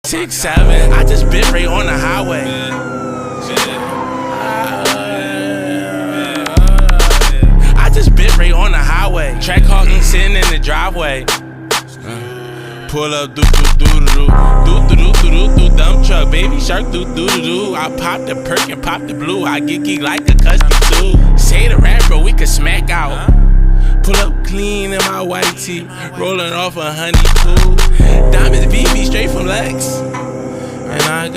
6'7", I just bit right on the highway. I just bit right on the highway. Track hawking sitting in the driveway. Pull up, do dump truck, baby shark, do. I pop the perk and pop the blue. I get geek like a custom too. Say the rap, bro, we can smack out. Pull up clean in my white tee, rolling off a honey pool. Diamonds BB straight from Lex, and I got